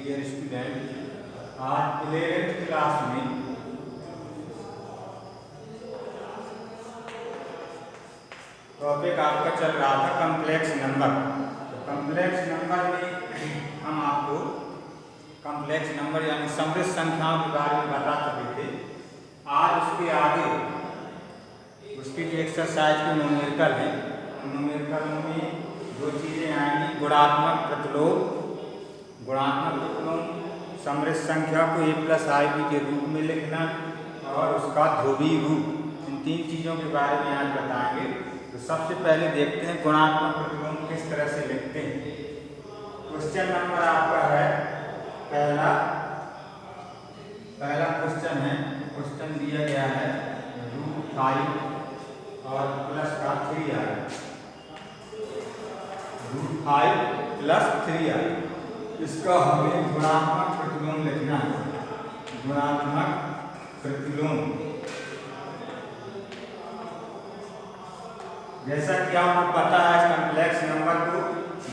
Dear student, आज 11th class में topic आपका चल रहा था कॉम्प्लेक्स नंबर। तो कॉम्प्लेक्स नंबर में हम आपको कॉम्प्लेक्स नंबर यानी समृद्ध संख्याओं के बारे में बता चुके थे। आज उसके आगे उसकी जो एक्सरसाइज के न्यूमेरिकल है, न्यूमेरिकल में दो चीज़ें आएंगी, गुणात्मक प्रतिलोम, समृद्ध संख्या को a+ib के रूप में लिखना और उसका ध्रुवीय रूप। इन तीन चीज़ों के बारे में आज बताएंगे। तो सबसे पहले देखते हैं गुणात्मक प्रतिलोम किस तरह से लिखते हैं। क्वेश्चन नंबर आपका है पहला क्वेश्चन है। क्वेश्चन दिया गया है √5 और प्लस का 3i, √5 प्लस 3i। इसका हमें गुणात्मक प्रतिलोम लिखना है। गुणात्मक प्रतिलोम जैसा कि आपको पता है, कॉम्प्लेक्स नंबर को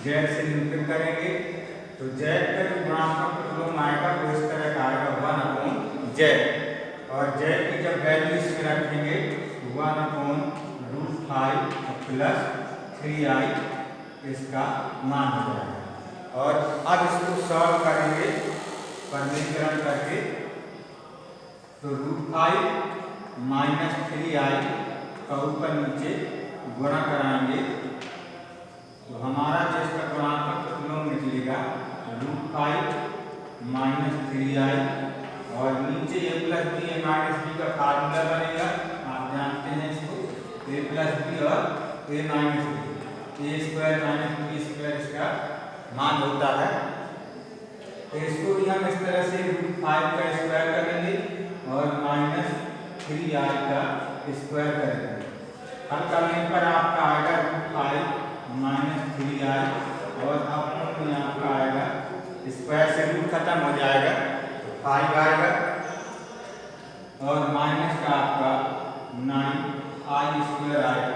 z से निरूपित करेंगे। तो z का जो गुणात्मक प्रतिलोम आएगा वो इस तरह का आएगा 1/z, और z की जब वैल्यू इसमें रखेंगे तो 1/√5 प्लस 3i इसका मान हो जाएगा। और अब इसको सॉल्व करेंगे वर्गीकरण करके। तो √5 माइनस 3i का ऊपर नीचे गुणा कराएंगे तो हमारा जो इसका गुणात्मक प्रतिलोम निकलेगा √5 माइनस 3i, और नीचे a plus B a minus B का फार्मूला बनेगा, आप जानते हैं इसको, a प्लस बी और a minus B, a square minus B square इसका मान होता है। तो इसको भी हम इस तरह से √5 का स्क्वायर करेंगे और माइनस 3i का स्क्वायर करेंगे। हल करने पर आपका आएगा √5 माइनस 3i, और अपने में आपका आएगा स्क्वायर से रूट खत्म हो जाएगा तो 5 आएगा, और माइनस का आपका 9i स्क्वायर आएगा,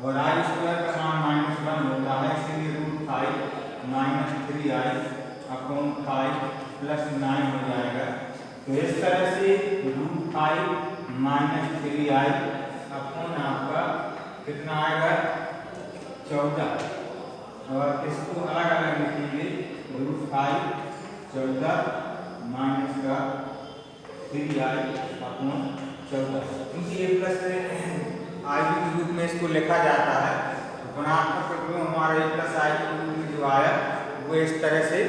और i स्क्वायर का मान -1 होता है, इसलिए √5 माइनस 3i अपॉन 5 प्लस 9 हो जाएगा। तो इस तरह से √5 माइनस 3i अपॉन आपका कितना आएगा 14, और इसको अलग अलग लिखेंगे √5 14 माइनस का 3i अपॉन 14, क्योंकि a प्लस ib के रूप में इसको लिखा जाता है। तो गुणात्मक प्रतिलोम हमारा a+ib के रूप में जो आया वो इस तरह से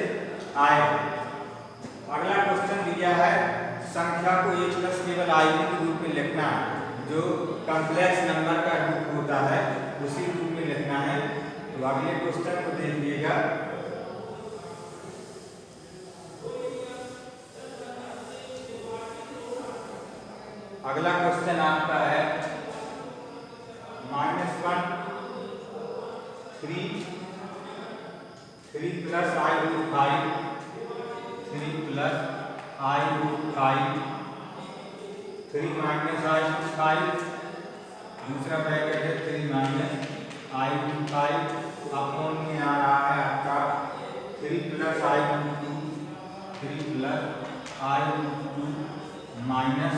आएगा। अगला क्वेश्चन दिया है संख्या को a प्लस केवल ib के रूप में लिखना है, जो कॉम्प्लेक्स नंबर का रूप होता है उसी रूप में लिखना है। तो अगले क्वेश्चन को देखिएगा। अगला क्वेश्चन आपका है -1 3 plus i√5 3 plus i√5 3 minus i√5, दूसरा ब्रैकेट है 3 माइनस i√5 अपॉन में आ रहा है आपका 3 plus i√2 3 plus i√2 minus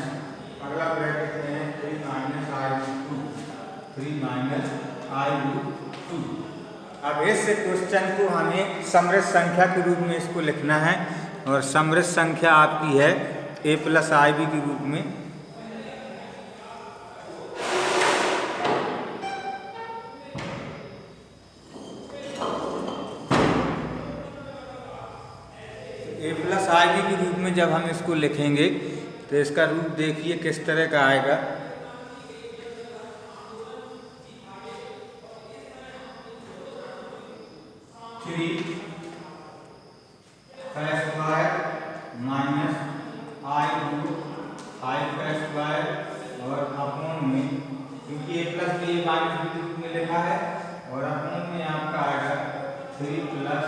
अगला ब्रैकेट में है 3 माइनस i√2 3 माइनस i√2। अब इस क्वेश्चन को हमें समृद्ध संख्या के रूप में इसको लिखना है, और समृद्ध संख्या आपकी है a+ib के रूप में। a+ib के रूप में जब हम इसको लिखेंगे तो इसका रूप देखिए किस तरह का आएगा। माइनस i√5 का स्क्वायर, और अपॉन में क्योंकि a plus B a minus B के रूप में लिखा है, और अपॉन में आपका आएगा 3 plus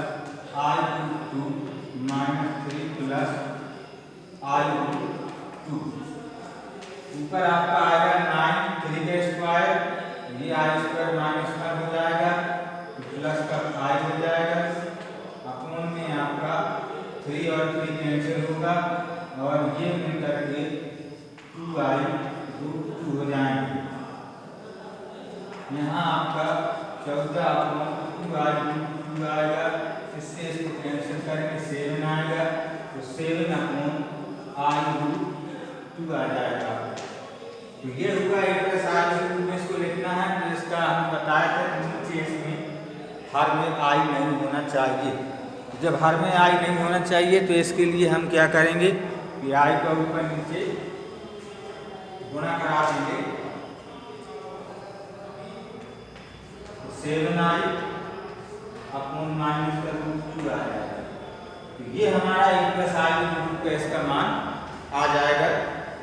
i√2 minus 3 plus i√2। ऊपर आपका आएगा 9 3 का स्क्वायर, ये i² -1 हो जाएगा, प्लस का 5 हो जाएगा, अपॉन में आपका 3 और होगा और ये मिल करके 2i√2 हो जाएंगे। यहाँ आपका 14/2i√2 आएगा। इससे इसको कैंसिल करेंगे 7 आएगा, तो 7/i√2 आ जाएगा। तो ये हुआ a प्लस i के रूप में इसको लिखना है। तो इसका हम बताया था नीचे इसमें हर में i नहीं होना चाहिए। जब हर में i नहीं होना चाहिए तो इसके लिए हम क्या करेंगे कि i का ऊपर नीचे गुणा करा देंगे, 7i/-√2 आ जाएगा। तो ये हमारा a प्लस i/√2 का इसका मान आ जाएगा।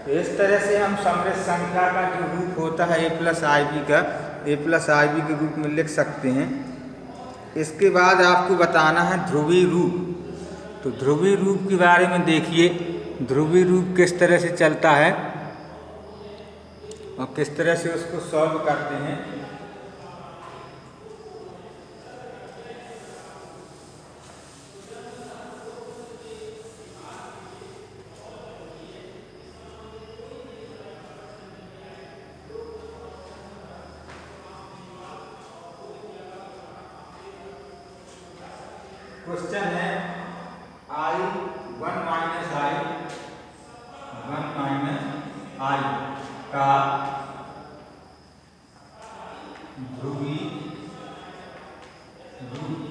तो इस तरह से हम समृद्ध संख्या का जो रूप होता है a प्लस i/b का a प्लस i/b के रूप में लिख सकते हैं। इसके बाद आपको बताना है ध्रुवीय रूप। तो ध्रुवीय रूप के बारे में देखिए, ध्रुवीय रूप किस तरह से चलता है और किस तरह से उसको सॉल्व करते हैं। क्वेश्चन है i1 i का ध्रुवीय रूप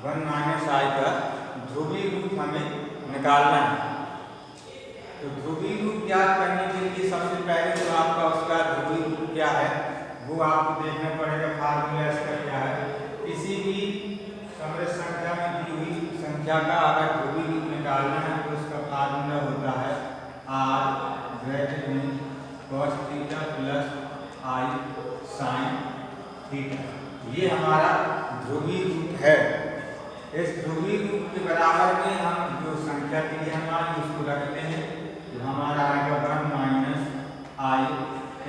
1 i का ध्रुवीय रूप हमें निकालना है। तो ध्रुवीय रूप ज्ञात करने के लिए सबसे पहले तो आपका उसका ध्रुवीय रूप क्या है वो आपको देखना पड़ेगा। फार्मूला इसका क्या है, किसी भी समृद्ध संख्या में दी हुई संख्या का अगर ध्रुवीय रूप निकालना है तो उसका फार्मूला होता है r(cos θ + i sin θ। ये हमारा ध्रुवीय रूप है। इस ध्रुवीय रूप के बराबर में हम जो संख्या के लिए हमारे उसको रखते हैं। तो हमारा आएगा 1 - i =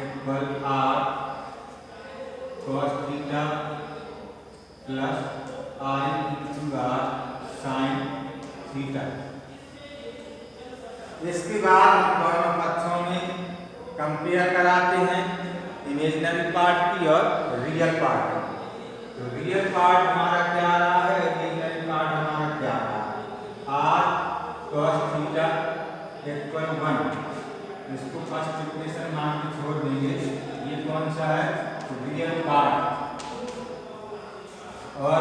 r(cos θ + i/r sin θ। इसके बाद हम दोनों पक्षों में कंपेयर कराते हैं, इमेजिनरी पार्ट की और रियल पार्ट की। तो रियल पार्ट हमारा क्या रहा है, इमेजिनरी पार्ट हमारा क्या रहा है, r(cos θ = 1। इसको फर्स्ट इक्वेशन मान के छोड़ देंगे। ये कौन सा है, रियल पार्ट। और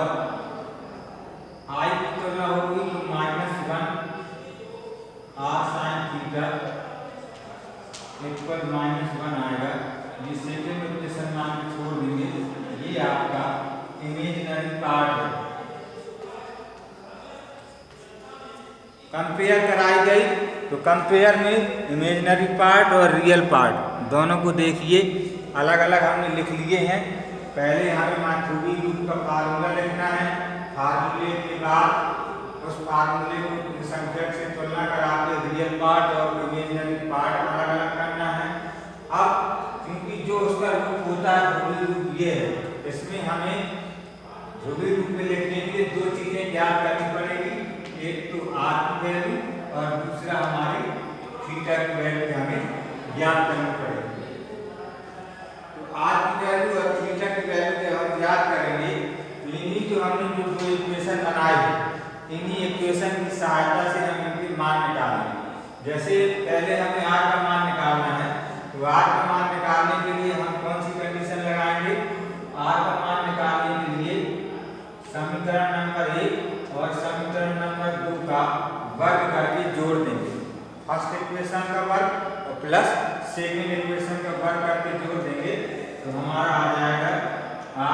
i की तुलना होगी तो -1 r sin θ = -1 आएगा। ये सेकेंड इक्वेशन मान के छोड़ देंगे। ये आपका इमेजिनरी पार्ट है। कंपेयर कराई गई तो कंपेयर में इमेजिनरी पार्ट और रियल पार्ट दोनों को देखिए, अलग अलग हमने लिख लिए हैं। पहले हमें ध्रुवीय रूप का फार्मूला लिखना है। फार्मूले के बाद उस फार्मूले को संख्या से तुलना करा के रियल पार्ट और इमेजिनरी पार्ट अलग अलग करना है। अब क्योंकि जो उसका रूप होता है ध्रुवीय रूप ये है, इसमें हमें ध्रुवीय रूप में लिखने के लिए दो चीजें ज्ञात करनी पड़ेगी। एक तो r की वैल्यू और दूसरा हमारे थीटा की वैल्यू हमें ज्ञात करनी पड़ेगी। तो r की वैल्यू और थीटा की वैल्यू जब हम ज्ञात करेंगे तो इन्हीं जो हमने जो दो इक्वेशन बनाए हैं, इन्हीं इक्वेशन की सहायता से हम इनके मान निकालेंगे। जैसे पहले हमें r का मान निकालना है, तो r का मान निकालने के लिए हम कौन सी कंडीशन लगाएंगे, r का मान निकालने के लिए समीकरण नंबर 1 और समीकरण नंबर 2 का वर्ग करके जोड़ देंगे। फर्स्ट इक्वेशन का वर्ग और प्लस सेकेंड इक्वेशन का वर्ग करके जोड़ देंगे तो हमारा आ जाएगा r²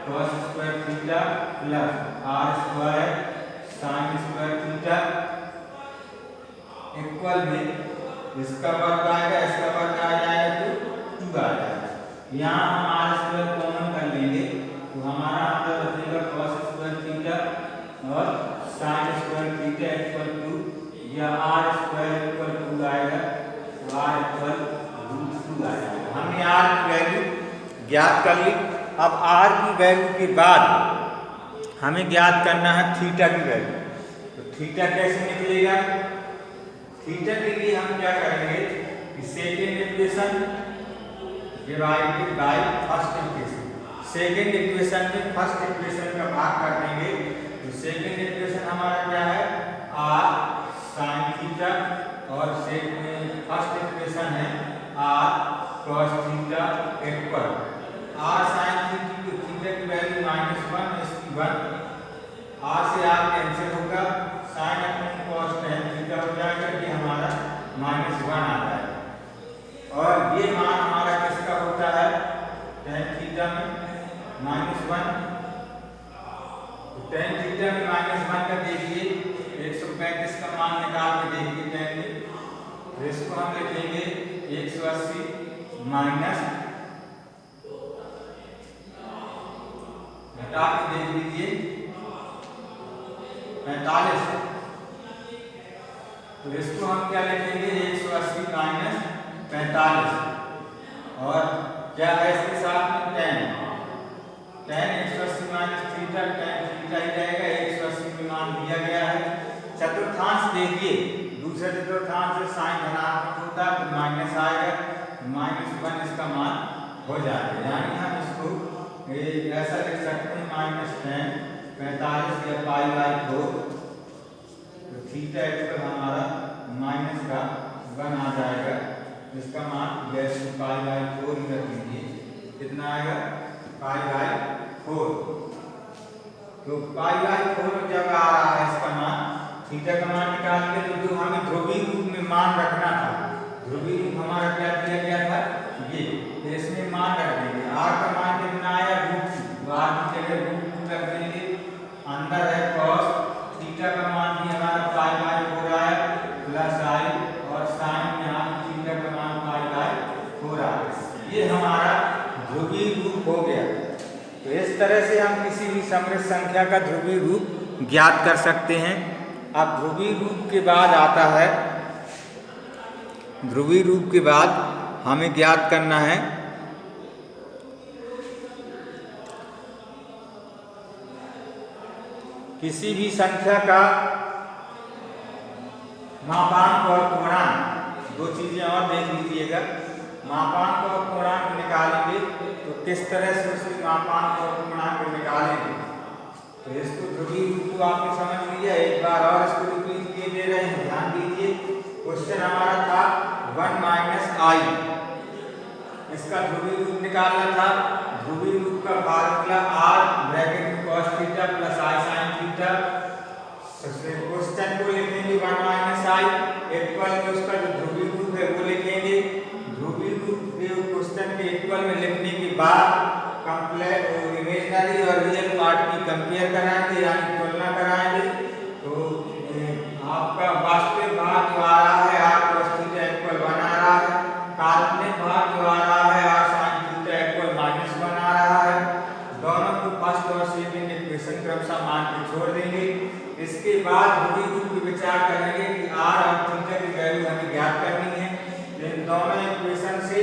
cos² θ + r² sin² θ equal में इसका वर्ग आएगा, इसका वर्ग आ जाएगा तो 2 आ जाएगा। यहाँ हम r² कॉमन कर लेंगे तो हमारा अंदर बचेगा cos² θ और sin² θ = 2 या r² = 2 आएगा तो r = √2 आएगा। हमने r की वैल्यू ज्ञात कर ली। अब r की वैल्यू के बाद हमें ज्ञात करना है थीटा की वैल्यू। तो थीटा कैसे निकलेगा? थीटा के लिए हम क्या करेंगे कि second equation divided by first equation. Second equation में फर्स्ट इक्वेशन का भाग कर देंगे। तो सेकेंड इक्वेशन हमारा क्या है? आर साइन थीटा, और फर्स्ट इक्वेशन है R cos theta equal R sine theta की वैल्यू -1, इसकी 1, आर से आर कैंसिल होगा, sine upon cos tan theta हो जाएगा, ये हमारा -1 आ जाएगा। और ये मान हमारा किसका होता है? टेन थीटा में -1। टेन थीटा में -1 का देखिए 135 का मान निकाल के देखिए टेन में। तो इसको हम लिखेंगे 180 माइनस, घटा के देख लीजिए 45। तो इसको हम क्या लिखेंगे? 180 माइनस 45, और क्या है इसके साथ में 10। 180 माइनस थीटा, 10 थीटा ही रहेगा, 180 में मान दिया गया है। चतुर्थांश देखिए, दूसरे चतुर्थांश से साइन धनात्मक होता है तो माइनस आएगा, -1 इसका मान हो जाएगा। यानी हम इसको ऐसा लिख सकते हैं -10 45 या π/4। तो थीटा इक्वल हमारा -1 आ जाएगा, इसका मान वैसे π/4 ही रख लीजिए। कितना आएगा? π/4। तो π/4 जब आ रहा है इसका मान, थीटा का मान निकाल के, तो जो हमें ध्रुवीय रूप में मान रखना था, ध्रुवीय रूप हमारा क्या दिया गया था? ये। तो इसमें मान रख देंगे। आर का मान कितना आया? √2, आर की जगह √2 रख देंगे। अंदर है cos, थीटा का मान भी हमारा π/4 आया, प्लस आई, और साइन में हम थीटा का मान π/4 आया। ये हमारा ध्रुवीय रूप हो गया। तो इस तरह से हम किसी भी समृद्ध संख्या का ध्रुवीय रूप ज्ञात कर सकते हैं। अब ध्रुवीय रूप के बाद आता है, ध्रुवीय रूप के बाद हमें ज्ञात करना है किसी भी संख्या का मापांक और पूर्णांक। दो चीजें और देख लीजिएगा। मापांक और पूर्णांक निकालेंगे तो किस तरह से उसके मापांक और पूर्णांक निकालेंगे। तो इसको ध्रुवीय रूप को आपने समझ लिया। एक बार और इसको रिपीट किए दे रहे हैं, ध्यान दीजिए। क्वेश्चन हमारा था 1 - i, इसका ध्रुवीय रूप निकालना था। ध्रुवीय रूप का फार्मूला r ब्रैकेट में cos theta plus i sin theta. Question को लिखेंगे 1 - i इक्वल में उसका जो ध्रुवीय रूप है वो लिखेंगे। ध्रुवीय रूप क्वेश्चन के इक्वल में लिखने के बाद इमेजिनरी और रियल पार्ट की कंपेयर कराएंगे, यानी तुलना कराएंगे। तो आपका वास्तविक भाग जो आ रहा है r cos थीटा इक्वल 1 आ रहा है, काल्पनिक भाग जो आ रहा है r sin थीटा इक्वल -1 आ रहा है। दोनों को फर्स्ट और सेकंड इक्वेशन क्रमशः मान के छोड़ देंगे। इसके बाद ध्रुवीय रूप पर विचार करेंगे कि r और थीटा की वैल्यू हमें ज्ञात करनी है। इन दोनों इक्वेशन से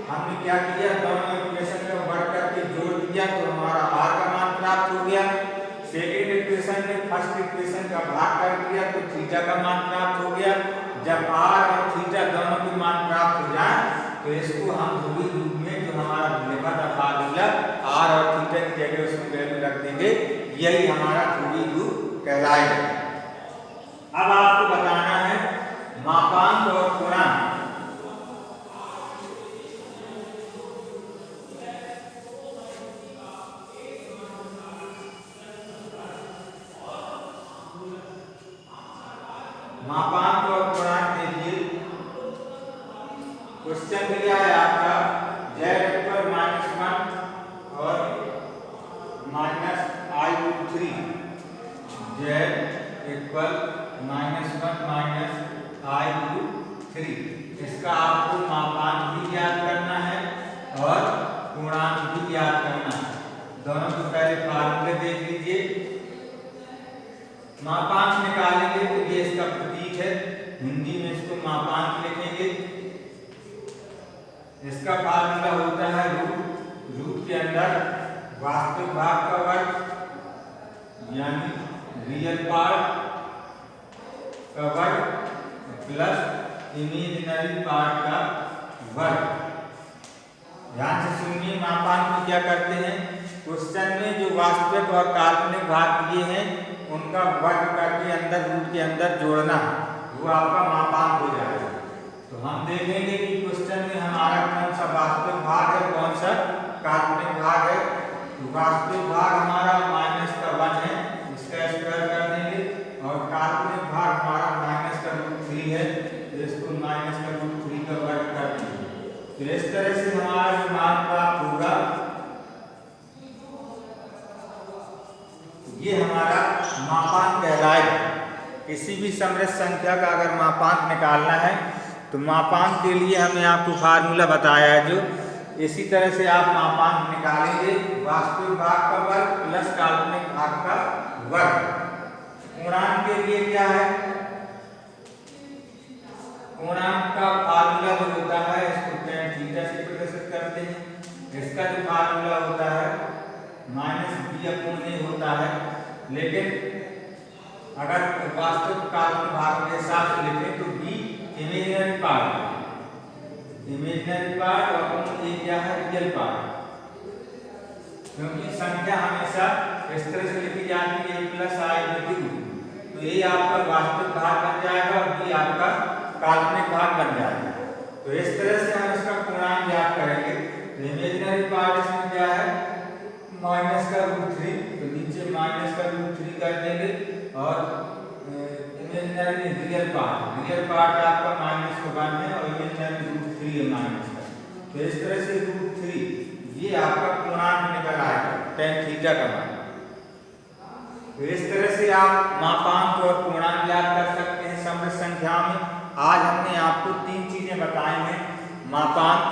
हमने क्या किया? दोनों इक्वेशन को वर्ग करके जोड़ दिया तो हमारा r का मान प्राप्त हो गया। सेकेंड इक्वेशन में फर्स्ट इक्वेशन का भाग कर दिया तो थीटा का मान प्राप्त हो गया। जब r और थीटा दोनों के मान प्राप्त हो जाए तो इसको हम ध्रुवीय रूप में जो हमारा लिखा था फार्मूला r और थीटा की जगह उसकी वैल्यू रख देंगे। यही हमारा ध्रुवीय रूप कहलाएगा। अब आपको बताना है मापांक और पूर्णांक। मापांक और पूर्णांक देखिए, क्वेश्चन दिया है आपका z इक्वल -1 और -i√3। z equal -1 -i√3। इसका आपको मापांक भी ज्ञात करना है और पूर्णांक भी ज्ञात करना है। दोनों को पहले फार्मूले देख लीजिए। मापांक निकालेंगे तो ये इसका प्रतीक है, हिंदी में इसको मापांक लिखेंगे। इसका फार्मूला होता है रूट के अंदर वास्तविक भाग का वर्ग यानी रियल पार्ट का वर्ग प्लस इमेजिनरी पार्ट का वर्ग। ध्यान से सुनिए, मापांक को क्या करते हैं, क्वेश्चन में जो वास्तविक और काल्पनिक भाग दिए हैं उनका वर्ग करके अंदर रूट के अंदर जोड़ना, वो आपका मापांक हो जाएगा। तो हम देखेंगे कि क्वेश्चन में हमारा कौन सा वास्तविक भाग है, कौन सा काल्पनिक भाग है। तो वास्तविक भाग हमारा -1 है, इसका स्क्वायर कर देंगे, और काल्पनिक भाग हमारा -√3 है, तो इसको -√3 का वर्ग कर देंगे। तो इस तरह से हमारा जो मान प्राप्त होगा ये हमारा मापांक कहलाएगा। किसी भी समृद्ध संख्या का अगर मापांक निकालना है तो मापांक के लिए हमने आपको फार्मूला बताया है, जो इसी तरह से आप मापांक निकालेंगे, वास्तविक भाग का वर्ग प्लस काल्पनिक भाग का वर्ग। पूर्णांक के लिए क्या है, पूर्णांक का फार्मूला जो होता है इसको tan थीटा से प्रदर्शित करते हैं। इसका जो फार्मूला होता है -b/a होता है, लेकिन अगर वास्तविक काल्पनिक भाग के हिसाब से लिखें तो b इमेजिनरी पार्ट और a क्या है, रियल पार्ट। क्योंकि संख्या हमेशा इस तरह से लिखी जाती है a+i/2, तो a आपका वास्तविक भाग बन जाएगा और b आपका काल्पनिक भाग बन जाएगा। तो इस तरह से हम इसका पूर्णांक ज्ञात करेंगे। तो इमेजिनरी पार्ट इसमें क्या है, -√3, तो नीचे -√3 कर देंगे, और इमेजिनरी रियल पार्ट आपका -1 है और इमेजिनरी √3 है -1। तो इस तरह से √3 ये आपका पूर्णांक निकल आएगा tan थीटा का मान। तो इस तरह से आप मापांक और पूर्णांक ज्ञात कर सकते हैं समृद्ध संख्या में। आज हमने आपको 3 चीजें बताई हैं, मापांक,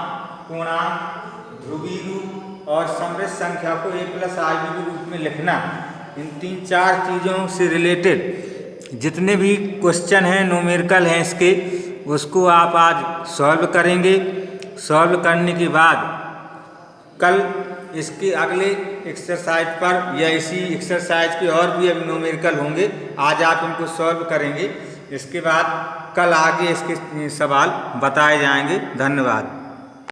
पूर्णांक, ध्रुवीय रूप और समृद्ध संख्या को a+i/b के रूप में लिखना। इन 3-4 चीज़ों से रिलेटेड जितने भी क्वेश्चन हैं, न्यूमेरिकल हैं इसके, उसको आप आज सॉल्व करेंगे। सॉल्व करने के बाद कल इसके अगले एक्सरसाइज पर या इसी एक्सरसाइज के और भी अभी न्यूमेरिकल होंगे, आज आप इनको सॉल्व करेंगे। इसके बाद कल आगे इसके सवाल बताए जाएंगे। धन्यवाद।